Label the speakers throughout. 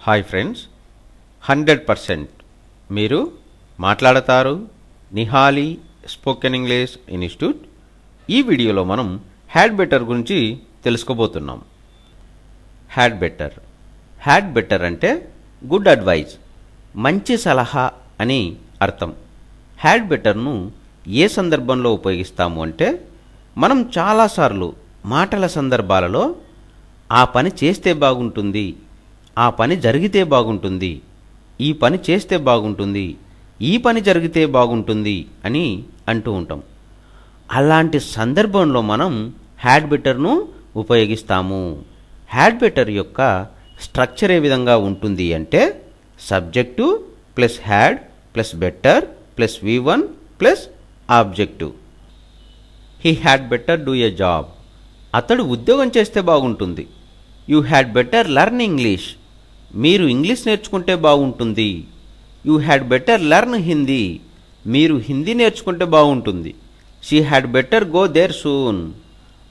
Speaker 1: Hi friends, 100% మీరు మాట్లాడతారు Nihali spoken English institute. ఈ వీడియోలో మనం హ్యాడ్ బెటర్ గురించి తెలుసుకోబోతున్నాం. హ్యాడ్ బెటర్ అంటే గుడ్ అడ్వైజ్, మంచి సలహా అని అర్థం. హ్యాడ్ బెటర్ను ఏ సందర్భంలో ఉపయోగిస్తాము అంటే, మనం చాలాసార్లు మాటల సందర్భాలలో ఆ పని చేస్తే బాగుంటుంది, ఆ పని జరిగితే బాగుంటుంది, ఈ పని చేస్తే బాగుంటుంది, ఈ పని జరిగితే బాగుంటుంది అని అంటూ ఉంటాం. అలాంటి సందర్భంలో మనం హ్యాడ్ బెటర్ను ఉపయోగిస్తాము. హ్యాడ్ బెటర్ యొక్క స్ట్రక్చర్ ఏ విధంగా ఉంటుంది అంటే, subject plus had plus better plus V1 plus objective. He had better do a job, అతడు ఉద్యోగం చేస్తే బాగుంటుంది. You had better learn English, మీరు ఇంగ్లీష్ నేర్చుకుంటే బాగుంటుంది. You had better learn Hindi, మీరు హిందీ నేర్చుకుంటే బాగుంటుంది. She had better go there soon,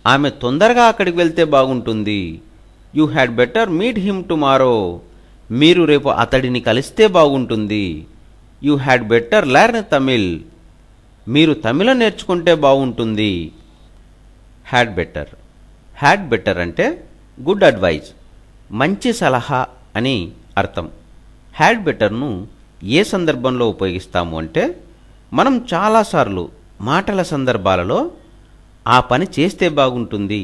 Speaker 1: ఆమె తొందరగా అక్కడికి వెళ్తే బాగుంటుంది. You had better meet him tomorrow, మీరు రేపు అతడిని కలిస్తే బాగుంటుంది. You had better learn Tamil, మీరు తమిళం నేర్చుకుంటే బాగుంటుంది. హ్యాడ్ బెటర్ అంటే గుడ్ అడ్వైజ్, మంచి సలహా అని అర్థం. హ్యాడ్ బెటర్ను ఏ సందర్భంలో ఉపయోగిస్తాము అంటే, మనం చాలాసార్లు మాటల సందర్భాలలో ఆ పని చేస్తే బాగుంటుంది,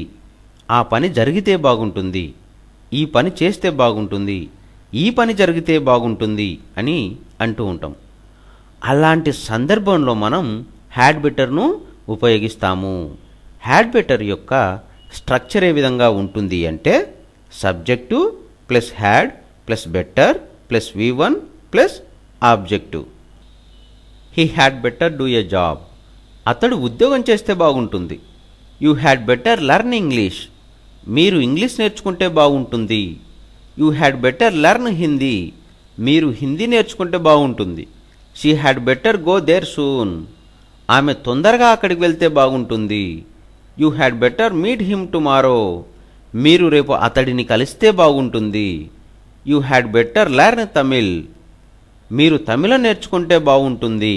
Speaker 1: ఆ పని జరిగితే బాగుంటుంది, ఈ పని చేస్తే బాగుంటుంది, ఈ పని జరిగితే బాగుంటుంది అని అంటూ ఉంటాం. అలాంటి సందర్భంలో మనం హ్యాడ్ బెటర్ను ఉపయోగిస్తాము. హ్యాడ్ బెటర్ యొక్క స్ట్రక్చర్ ఏ విధంగా ఉంటుంది అంటే, subject plus had plus better plus V1 plus objective. He had better do a job, అతడు ఉద్యోగం చేస్తే బాగుంటుంది. You had better learn English, మీరు ఇంగ్లీష్ నేర్చుకుంటే బాగుంటుంది. You had better learn Hindi, మీరు హిందీ నేర్చుకుంటే బాగుంటుంది. She had better go there soon, ఆమె తొందరగా అక్కడికి వెళ్తే బాగుంటుంది. You had better meet him tomorrow, మీరు రేపు అతడిని కలిస్తే బాగుంటుంది. You had better learn Tamil, మీరు తమిళం నేర్చుకుంటే బాగుంటుంది.